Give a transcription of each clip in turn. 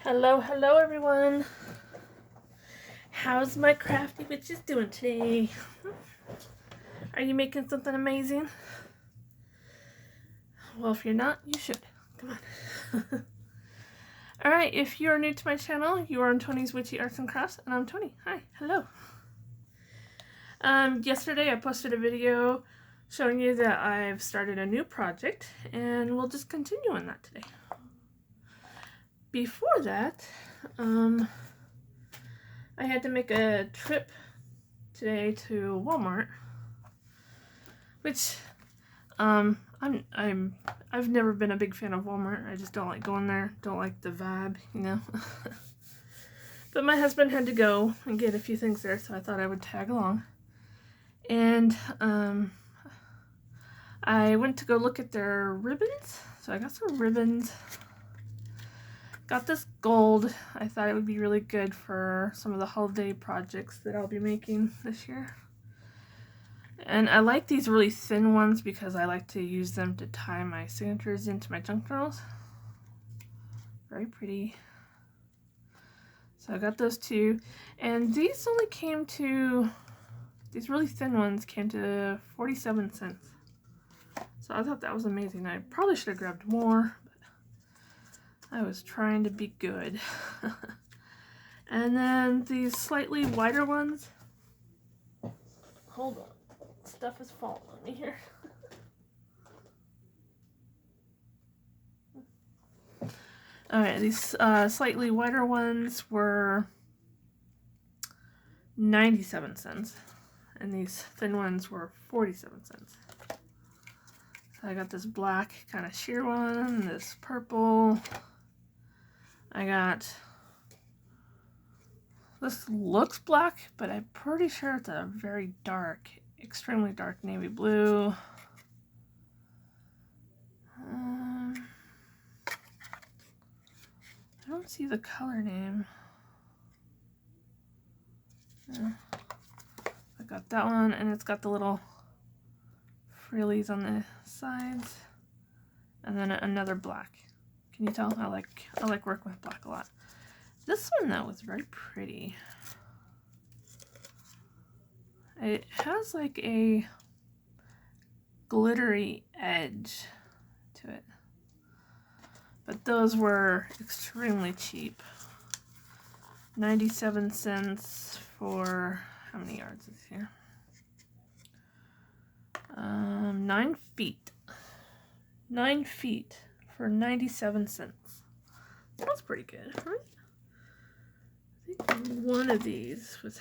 Hello, hello everyone. How's my crafty witches doing today? Are you making something amazing? Well, if you're not, you should. Come on. Alright, if you're new to my channel, you are on Tony's Witchy Arts and Crafts, and I'm Tony. Hi, hello. Yesterday I posted a video showing you that I've started a new project, and we'll just continue on that today. Before that, I had to make a trip today to Walmart, which I've never been a big fan of Walmart. I just don't like going there. Don't like the vibe, you know. But my husband had to go and get a few things there, so I thought I would tag along. And I went to go look at their ribbons. So I got some ribbons. Got this gold. I thought it would be really good for some of the holiday projects that I'll be making this year. And I like these really thin ones because I like to use them to tie my signatures into my junk journals. Very pretty. So I got those two. And these only came to, these really thin ones came to 47 cents. So I thought that was amazing. I probably should have grabbed more, but I was trying to be good. And then these slightly wider ones. Hold on. Stuff is falling on me here. Alright, these slightly wider ones were 97 cents, and these thin ones were 47 cents. So I got this black kind of sheer one, this purple. I got, this looks black, but I'm pretty sure it's a very dark, extremely dark navy blue. I don't see the color name. I got that one, and it's got the little frillies on the sides, and then another black. Can you tell? I like working with black a lot. This one though was very pretty. It has like a glittery edge to it. But those were extremely cheap. 97 cents for, how many yards is here? 9 feet. 9 feet for 97 cents. That's pretty good, right? I think one of these was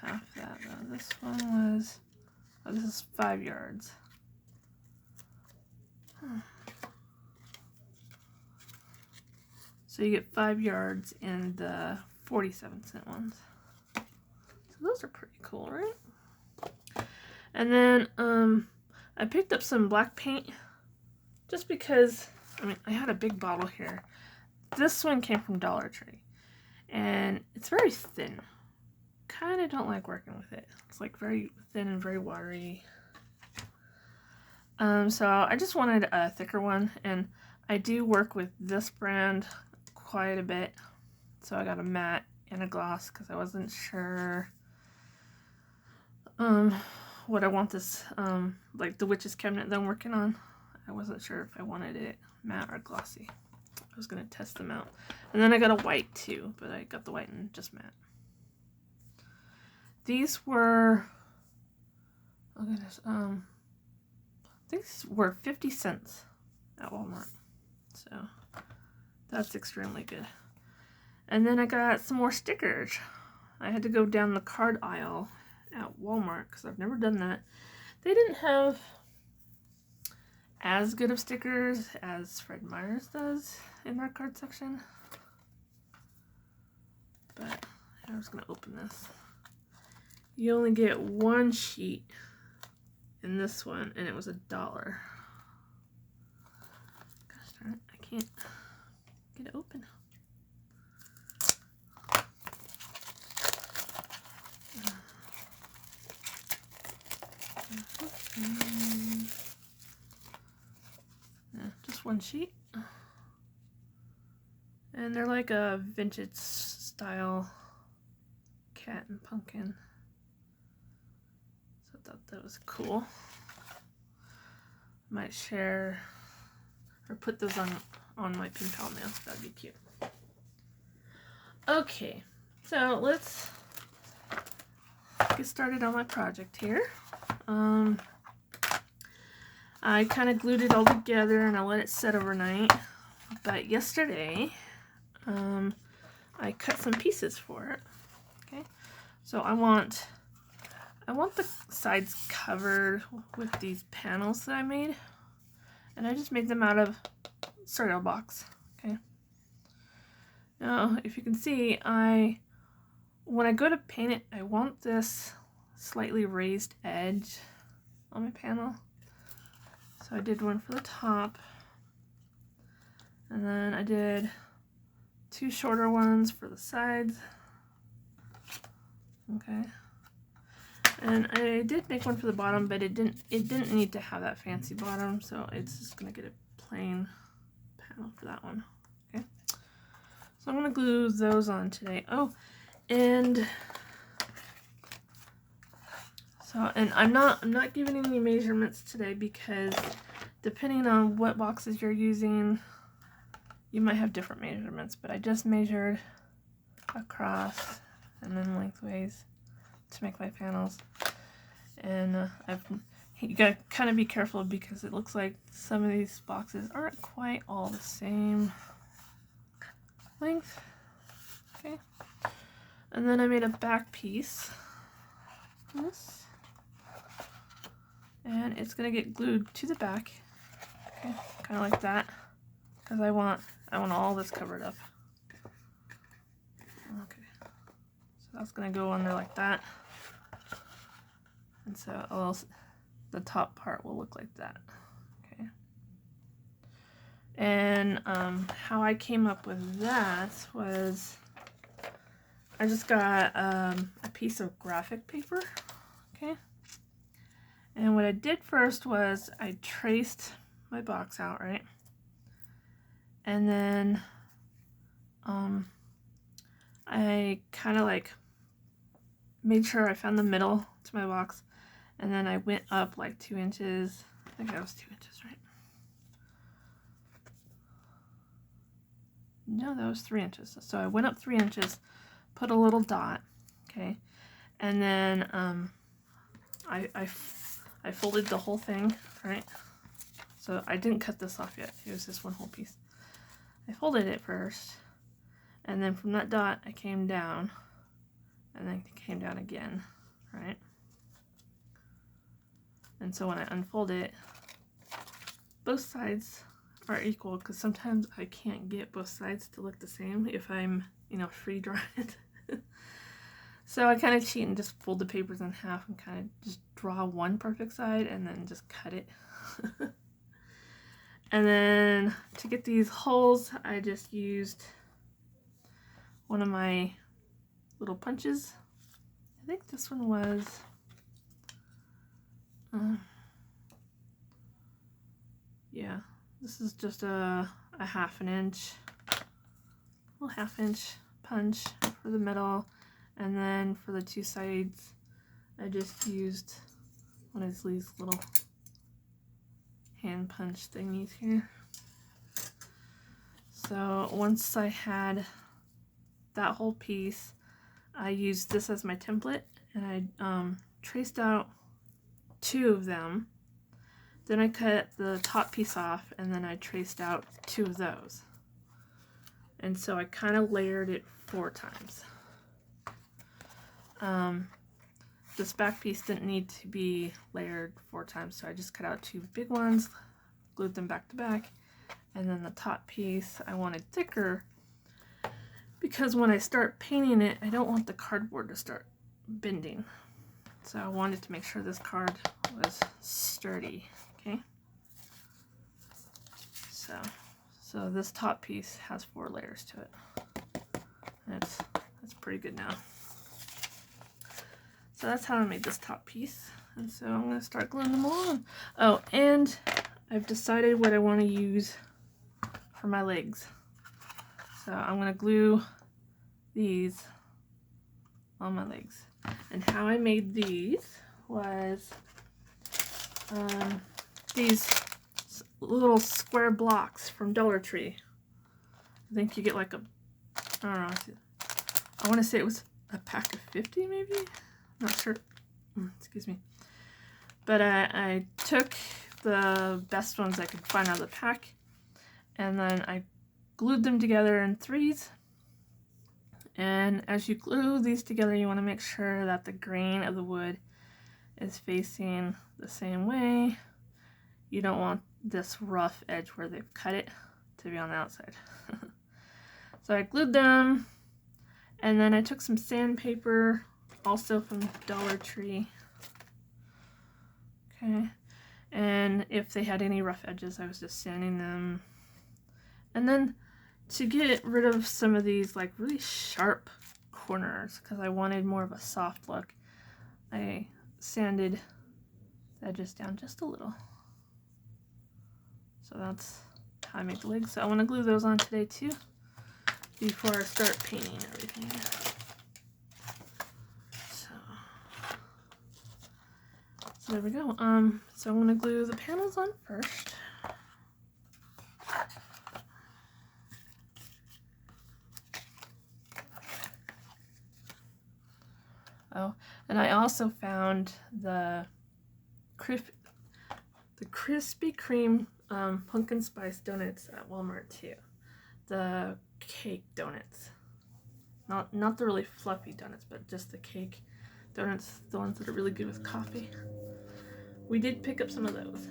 half that though. This one was, oh, this is 5 yards. So you get 5 yards in the 47-cent ones. So those are pretty cool, right? And then I picked up some black paint just because, I mean, I had a big bottle here. This one came from Dollar Tree, and it's very thin. Kind of don't like working with it. It's like very thin and very watery. So I just wanted a thicker one, and I do work with this brand quite a bit. So I got a matte and a gloss because I wasn't sure what I want this, like the witch's cabinet that I'm working on. I wasn't sure if I wanted it matte or glossy. I was going to test them out. And then I got a white too, but I got the white and just matte. These were, oh goodness, these were 50 cents at Walmart. So that's extremely good. And then I got some more stickers. I had to go down the card aisle at Walmart because I've never done that. They didn't have as good of stickers as Fred Meyer's does in their card section. But I was going to open this. You only get one sheet in this one, and it was $1. Gosh darn it, I can't get it open. Yeah, just one sheet. And they're like a vintage style cat and pumpkin. So I thought that was cool. Might share or put those on my pin pal nail. That'd be cute. Okay, so let's get started on my project here. I kind of glued it all together and I let it set overnight. But yesterday, I cut some pieces for it. Okay, so I want the sides covered with these panels that I made, and I just made them out of cereal box. Okay. Now, if you can see, when I go to paint it, I want this slightly raised edge on my panel. So I did one for the top, and then I did 2 shorter ones for the sides. Okay. And I did make one for the bottom, but it didn't need to have that fancy bottom, so it's just gonna get a plain panel for that one. Okay. So I'm gonna glue those on today. Oh, and I'm not giving any measurements today because depending on what boxes you're using, you might have different measurements, but I just measured across and then lengthways to make my panels. And you gotta kind of be careful because it looks like some of these boxes aren't quite all the same length. Okay. And then I made a back piece. This. And it's gonna get glued to the back. Okay, kind of like that. Because I want all this covered up. Okay. So that's gonna go on there like that. And so the top part will look like that. Okay. And how I came up with that was I just got a piece of graphic paper. Okay. And what I did first was I traced my box out, right? And then I kind of like made sure I found the middle to my box, and then I went up like 2 inches. I think that was 2 inches, right? No, that was 3 inches. So I went up 3 inches, put a little dot, okay, and then I folded the whole thing, right? So I didn't cut this off yet. It was just one whole piece. I folded it first, and then from that dot I came down, and then came down again, right? And so when I unfold it, both sides are equal because sometimes I can't get both sides to look the same if I'm, free drawing it. So I kind of cheat and just fold the papers in half and kind of just draw one perfect side and then just cut it. And then to get these holes, I just used one of my little punches. I think this one was yeah, this is just a 1/2 inch, little 1/2 inch punch for the middle, and then for the 2 sides I just used one of these little hand punch thingies here. So once I had that whole piece, I used this as my template, and I traced out 2 of them. Then I cut the top piece off, and then I traced out 2 of those. And so I kind of layered it 4 times. This back piece didn't need to be layered 4 times, so I just cut out 2 big ones, glued them back to back, and then the top piece I wanted thicker because when I start painting it, I don't want the cardboard to start bending. So I wanted to make sure this card was sturdy, okay? So this top piece has 4 layers to it. And it's pretty good now. So that's how I made this top piece. And so I'm going to start gluing them on. Oh, and I've decided what I want to use for my legs. So I'm going to glue these on my legs. And how I made these was these little square blocks from Dollar Tree. I think you get like a, I don't know, I want to say it was a pack of 50 maybe? Not sure. Excuse me. But I took the best ones I could find out of the pack, and then I glued them together in threes. And as you glue these together, you want to make sure that the grain of the wood is facing the same way. You don't want this rough edge where they've cut it to be on the outside. So I glued them, and then I took some sandpaper, also from Dollar Tree. Okay, and if they had any rough edges, I was just sanding them. And then to get rid of some of these like really sharp corners, because I wanted more of a soft look, I sanded the edges down just a little. So that's how I make the legs. So I want to glue those on today too, before I start painting everything. So there we go. So I'm going to glue the panels on first. Oh, and I also found the Krispy Kreme pumpkin spice donuts at Walmart too. The cake donuts. Not the really fluffy donuts, but just the cake donuts, the ones that are really good with coffee. We did pick up some of those,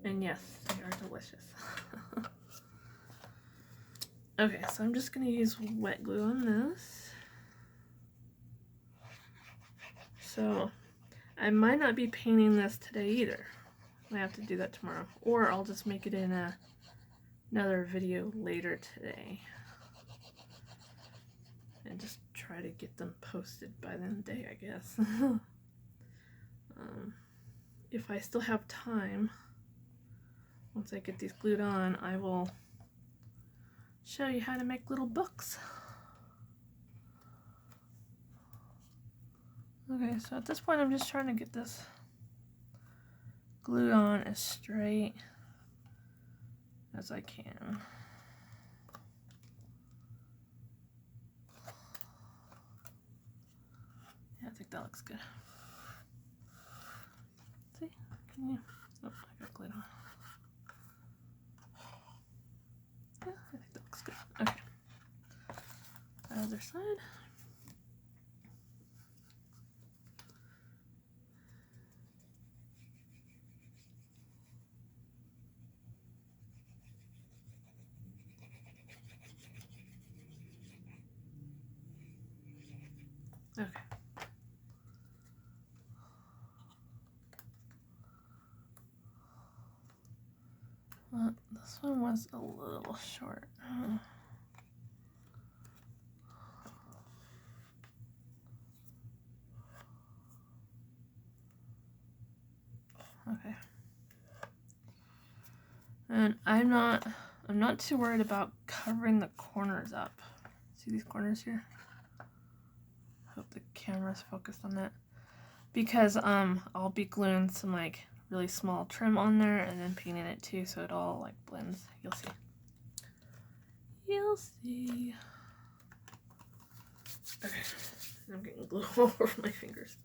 and yes, they are delicious. Okay, so I'm just going to use wet glue on this. So I might not be painting this today either. I have to do that tomorrow, or I'll just make it in another video later today and just try to get them posted by the end of the day, I guess. If I still have time, once I get these glued on, I will show you how to make little books. Okay, so at this point I'm just trying to get this glued on as straight as I can. Yeah, I think that looks good. See? Can you? Oh, I got glued on. Yeah, I think that looks good. Okay. Other side. Okay. This one was a little short. Okay. And I'm not too worried about covering the corners up. See these corners here? Hope the camera's focused on that. Because I'll be gluing some like really small trim on there and then painting it too, so it all like blends. You'll see. You'll see. Okay. I'm getting glue all over my fingers.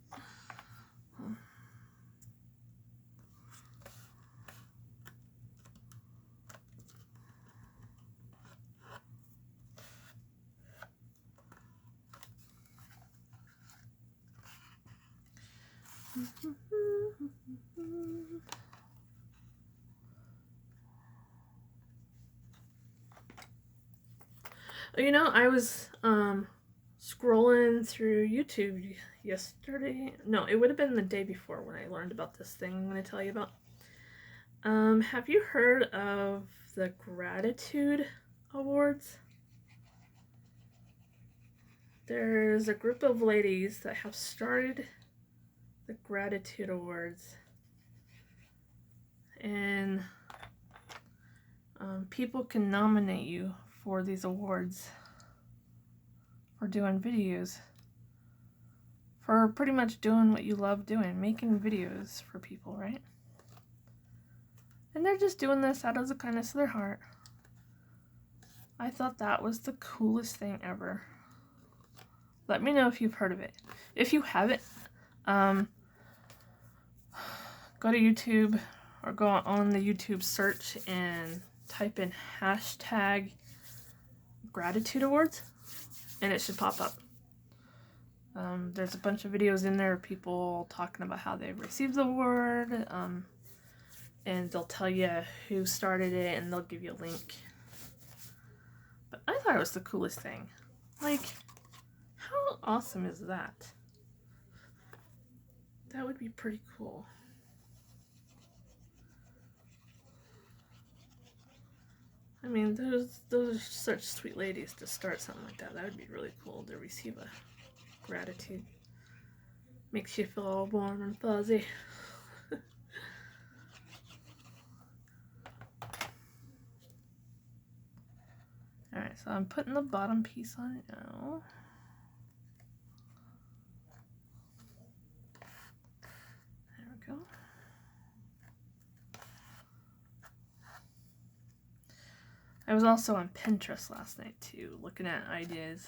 You know, I was scrolling through YouTube yesterday. No, it would have been the day before when I learned about this thing I'm going to tell you about. Have you heard of the Gratitude Awards? There's a group of ladies that have started the Gratitude Awards, and people can nominate you for these awards. for doing videos. For pretty much doing what you love doing, making videos for people, right? And they're just doing this out of the kindness of their heart. I thought that was the coolest thing ever. Let me know if you've heard of it. If you haven't, go to YouTube or go on the YouTube search and type in hashtag gratitude awards and it should pop up. There's a bunch of videos in there of people talking about how they received the award, and they'll tell you who started it and they'll give you a link. But I thought it was the coolest thing. Like, how awesome is that? That would be pretty cool. I mean, those are such sweet ladies to start something like that. That would be really cool to receive a gratitude. Makes you feel all warm and fuzzy. Alright, so I'm putting the bottom piece on it now. There we go. I was also on Pinterest last night too, looking at ideas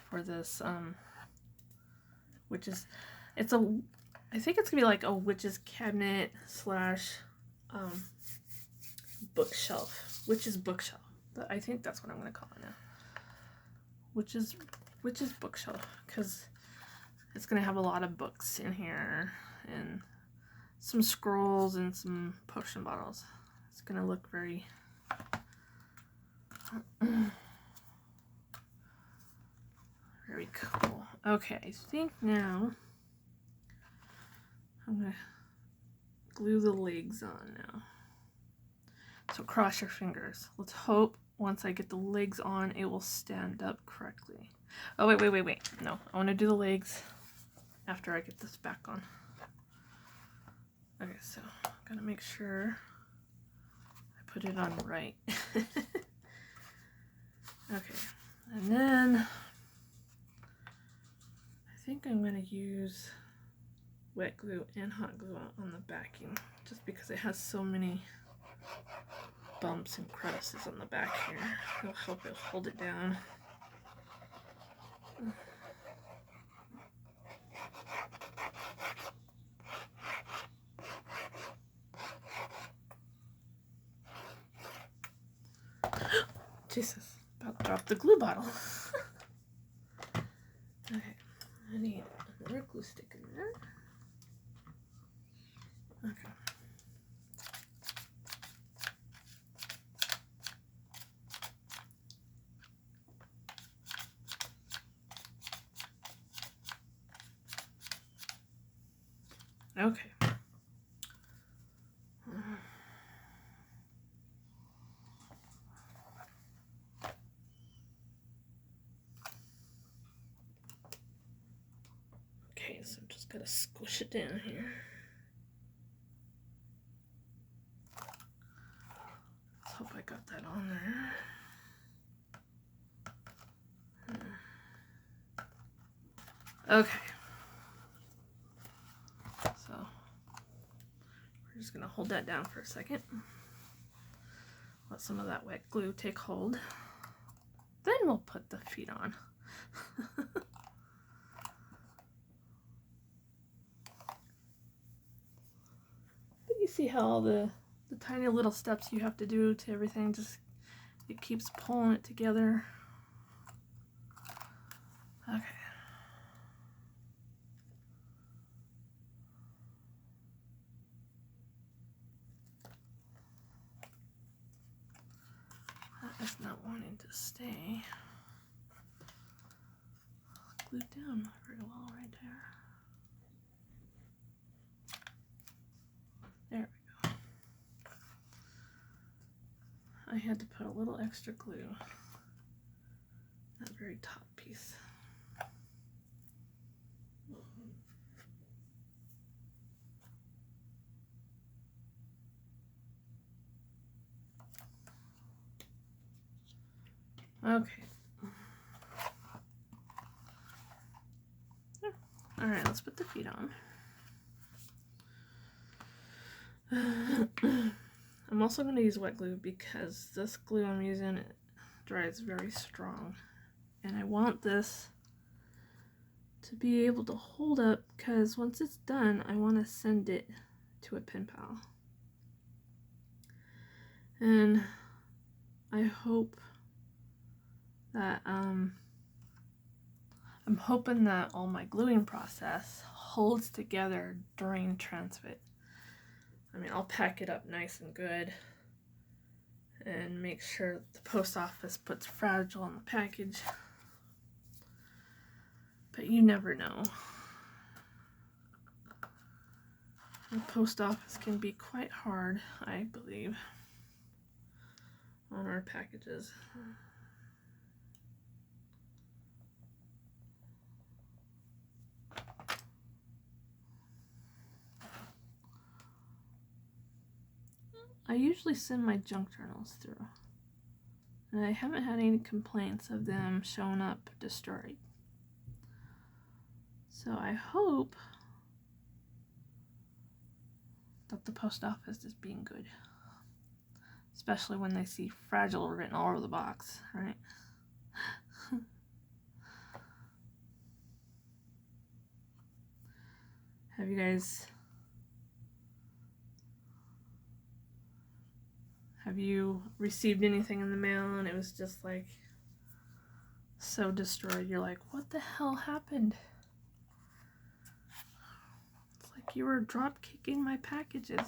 for this, which is, I think it's gonna be like a witch's cabinet slash bookshelf. Witch's bookshelf. I think that's what I'm gonna call it now. Witch's bookshelf, because it's gonna have a lot of books in here and some scrolls and some potion bottles. It's gonna look very very cool. Okay, I think now I'm gonna glue the legs on now. So cross your fingers. Let's hope once I get the legs on, it will stand up correctly. Oh, wait. No, I want to do the legs after I get this back on. Okay, so I'm gonna make sure I put it on right. Okay, and then I think I'm gonna use wet glue and hot glue on the backing, just because it has so many bumps and crevices on the back here. It'll help it hold it down. Jesus, about to drop the glue bottle. Okay, I need another glue stick in there. Okay. Okay. Okay, so just gotta squish it down here. Let's hope I got that on there. Okay. So we're just gonna hold that down for a second. Let some of that wet glue take hold. Then we'll put the feet on. But you see how all the tiny little steps you have to do to everything, just it keeps pulling it together. Okay. That is not wanting to stay glued down very well right there. There we go. I had to put a little extra glue on that very top piece. Okay. Alright, let's put the feet on. I'm also going to use wet glue because this glue I'm using dries very strong. And I want this to be able to hold up because once it's done, I want to send it to a pen pal. And I hope that, I'm hoping that all my gluing process holds together during transfit. I mean, I'll pack it up nice and good and make sure the post office puts fragile on the package. But you never know. The post office can be quite hard, I believe, on our packages. I usually send my junk journals through, and I haven't had any complaints of them showing up destroyed. So I hope that the post office is being good, especially when they see fragile written all over the box, right? Have you received anything in the mail and it was just like so destroyed? You're like, what the hell happened? It's like you were drop kicking my packages.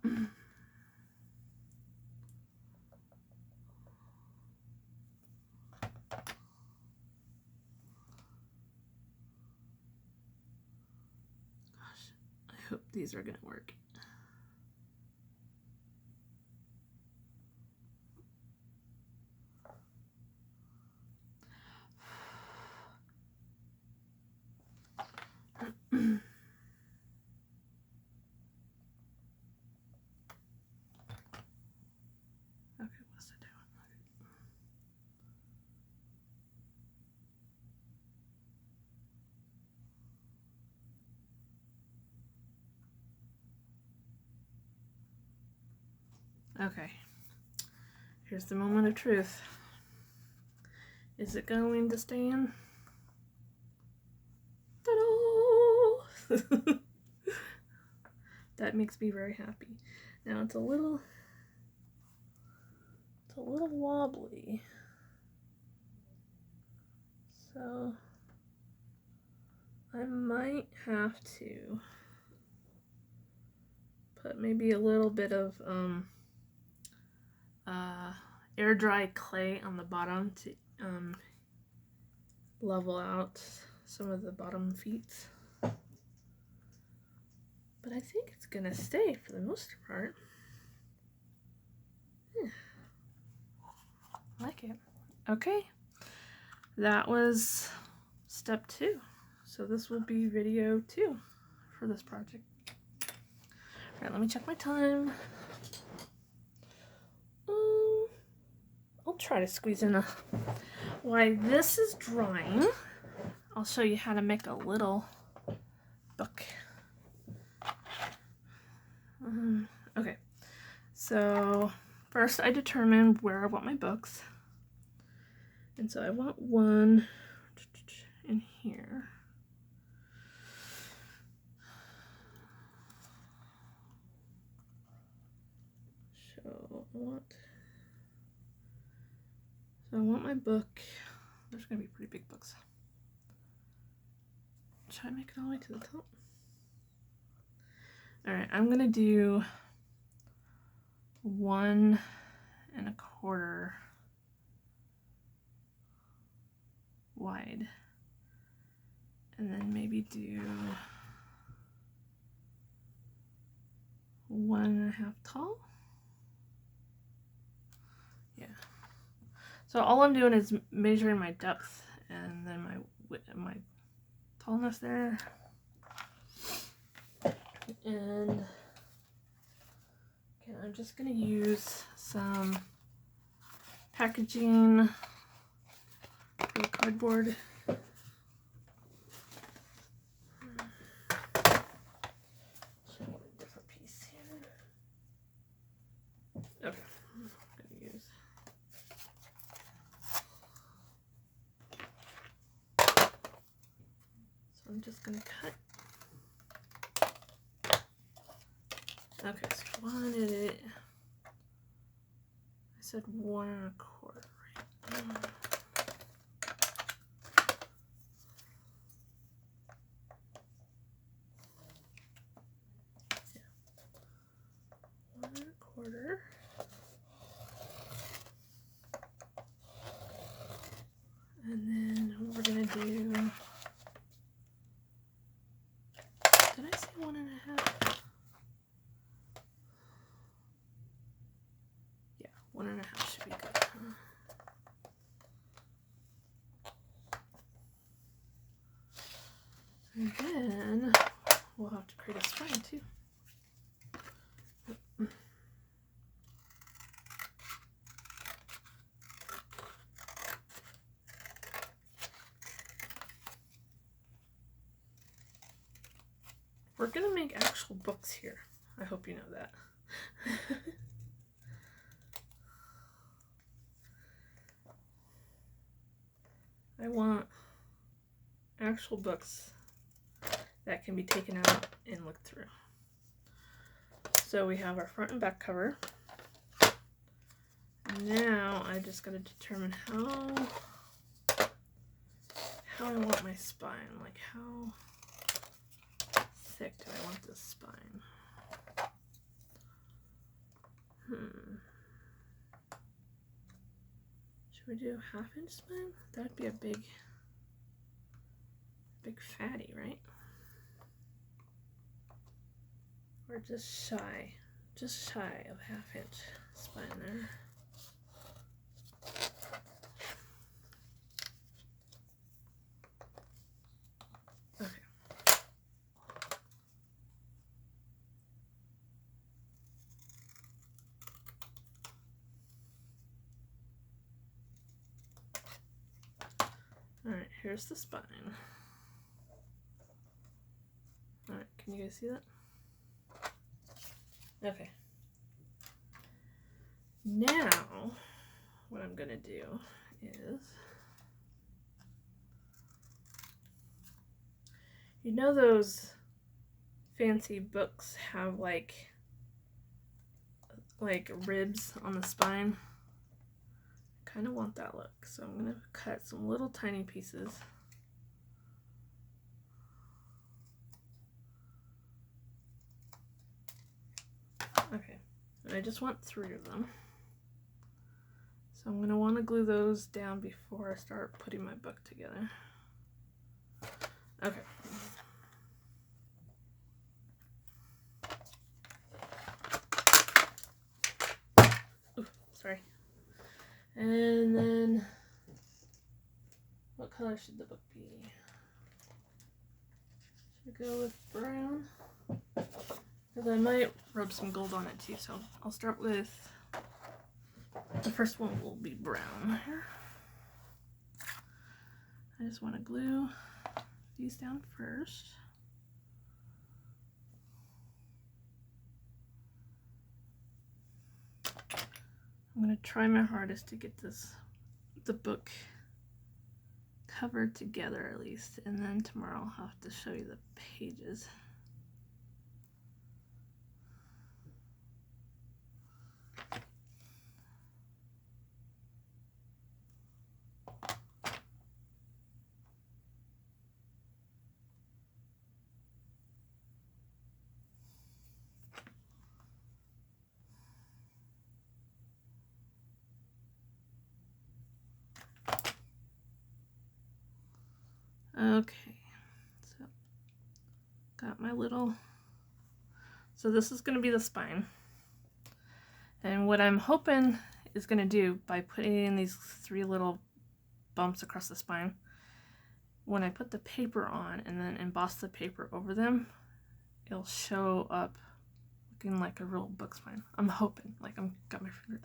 Gosh, I hope these are gonna work. Okay, what's it doing? Okay, here's the moment of truth. Is it going to stand? Ta-da! That makes me very happy. Now it's a little wobbly. So I might have to put maybe a little bit of air dry clay on the bottom to level out some of the bottom feet. But I think it's gonna stay for the most part. Yeah. I like it. Okay, that was step 2. So this will be video 2 for this project. All right, let me check my time. I'll try to squeeze in while this is drying, I'll show you how to make a little book. Okay, so first I determined where I want my books. And so I want one in here. So I want my book. There's gonna be pretty big books. Should I make it all the way to the top? All right, I'm gonna do 1 1/4 wide, and then maybe do 1 1/2 tall. Yeah. So all I'm doing is measuring my depth and then my tallness there. And okay, I'm just gonna use some packaging for the cardboard. Okay, so I wanted it. I said 1 1/4, right? Yeah. 1 1/4. And then we're gonna do. Did I say 1 1/2? Yeah, 1 1/2 should be good. And then we'll have to create a spine too. We're gonna make actual books here. I hope you know that. I want actual books that can be taken out and looked through. So we have our front and back cover. Now I just gotta determine how I want my spine. Like how thick do I want this spine? Should we do 1/2 inch spine? That'd be a big fatty, right? Or just shy of 1/2 inch spine there. Okay. Alright, here's the spine. Alright, can you guys see that? Okay. Now, what I'm gonna do is, you know those fancy books have like ribs on the spine? I kind of want that look, so I'm gonna cut some little tiny pieces. Okay, and I just want 3 of them. So I'm gonna want to glue those down before I start putting my book together. Okay. Ooh, sorry. And then, what color should the book be? Should we go with brown? Because I might rub some gold on it too, so I'll start with, the first one will be brown here. I just want to glue these down first. I'm going to try my hardest to get the book covered together at least, and then tomorrow I'll have to show you the pages. Okay, so got my little, so this is going to be the spine, and what I'm hoping is going to do by putting in these 3 little bumps across the spine, when I put the paper on and then emboss the paper over them, it'll show up looking like a real book spine. I'm hoping. Like,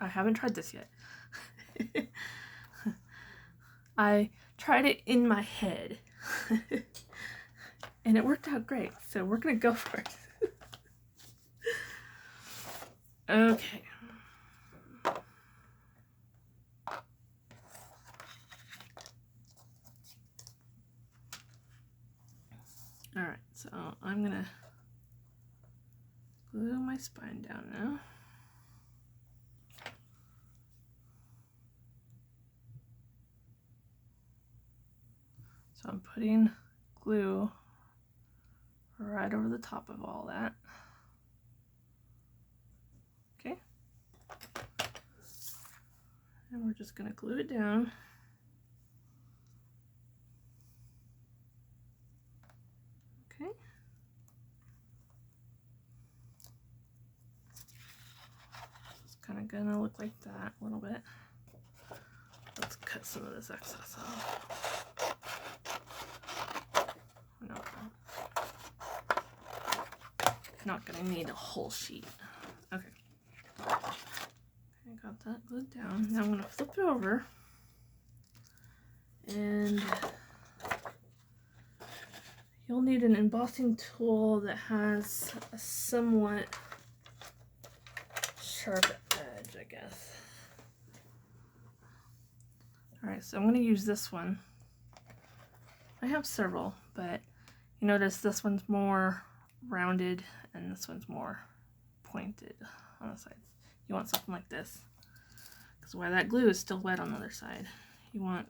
I haven't tried this yet. I tried it in my head and it worked out great, so we're gonna go for it. Okay. Alright, so I'm gonna glue glue my spine down now. So I'm putting glue right over the top of all that. Okay. And we're just going to glue it down. Okay. It's kind of going to look like that a little bit. Let's cut some of this excess off. No, not going to need a whole sheet. Okay. I got that glued down. Now I'm going to flip it over. And you'll need an embossing tool that has a somewhat sharp edge, I guess. Alright, so I'm going to use this one. I have several, but you notice this one's more rounded and this one's more pointed on the sides. You want something like this, because while that glue is still wet on the other side, you want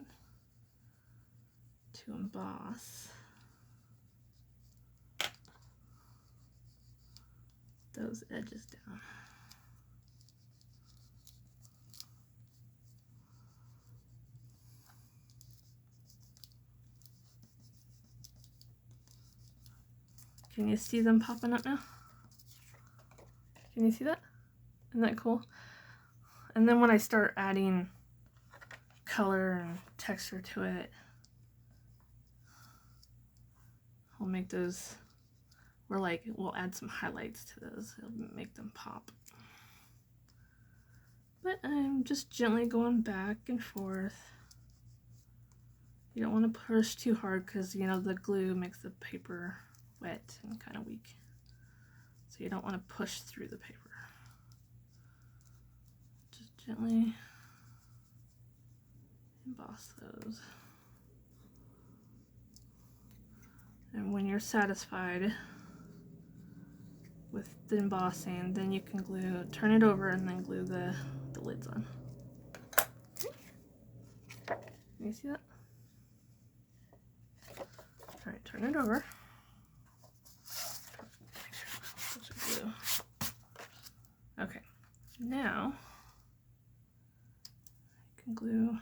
to emboss those edges down. Can you see them popping up now? Can you see that? Isn't that cool? And then when I start adding color and texture to it, we'll make those, we'll add some highlights to those. It'll make them pop. But I'm just gently going back and forth. You don't want to push too hard because, you know, the glue makes the paper wet and kind of weak. So you don't want to push through the paper. Just gently emboss those. And when you're satisfied with the embossing, then you can glue, turn it over and then glue the lids on. Okay. Can you see that? All right, turn it over. Make sure glue. Okay, now you can glue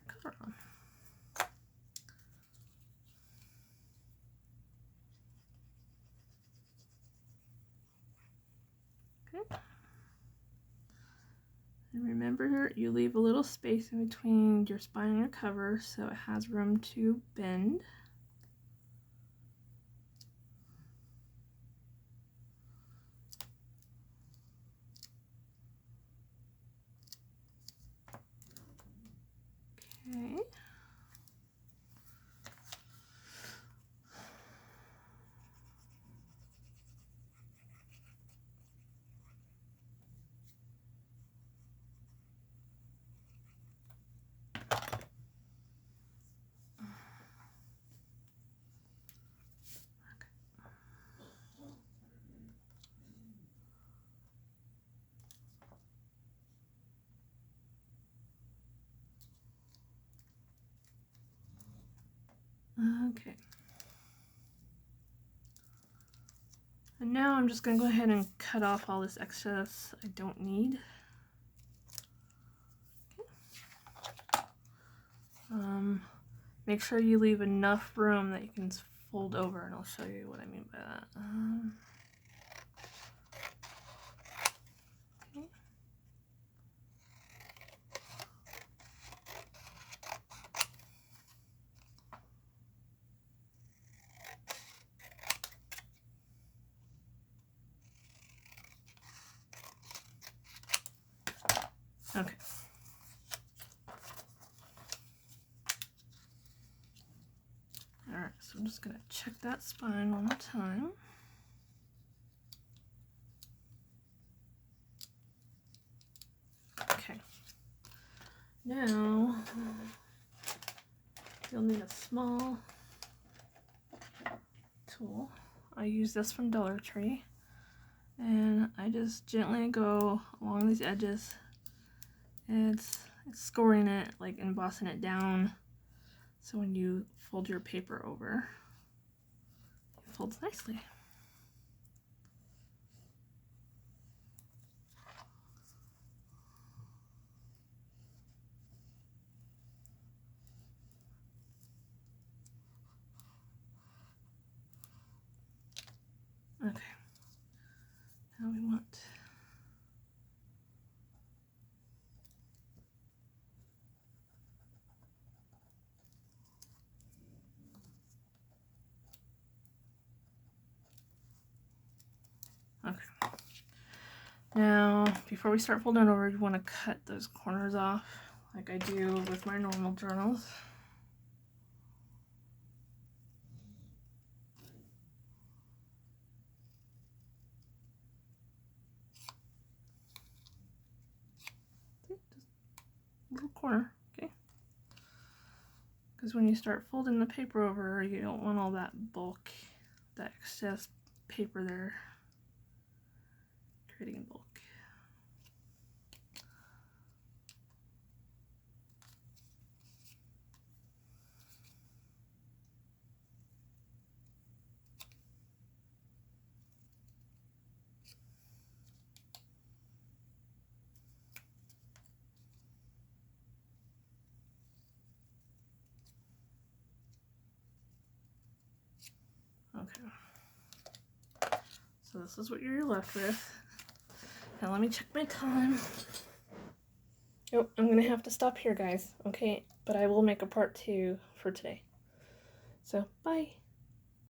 color on. Okay. And remember, you leave a little space in between your spine and your cover so it has room to bend. Okay. Okay. And now I'm just going to go ahead and cut off all this excess I don't need. Okay. Make sure you leave enough room that you can fold over, and I'll show you what I mean by that. Okay. Alright, so I'm just going to check that spine one more time. Okay. Now, you'll need a small tool. I use this from Dollar Tree. And I just gently go along these edges. It's scoring it, like embossing it down, so when you fold your paper over, it folds nicely. Okay, now we want okay. Now, before we start folding over, you want to cut those corners off, like I do with my normal journals. Just a little corner, okay? Because when you start folding the paper over, you don't want all that bulk, that excess paper there, creating bulk. Okay, so this is what you're left with. Now let me check my time. Oh, I'm gonna have to stop here, guys. Okay, but I will make a part 2 for today. So, bye.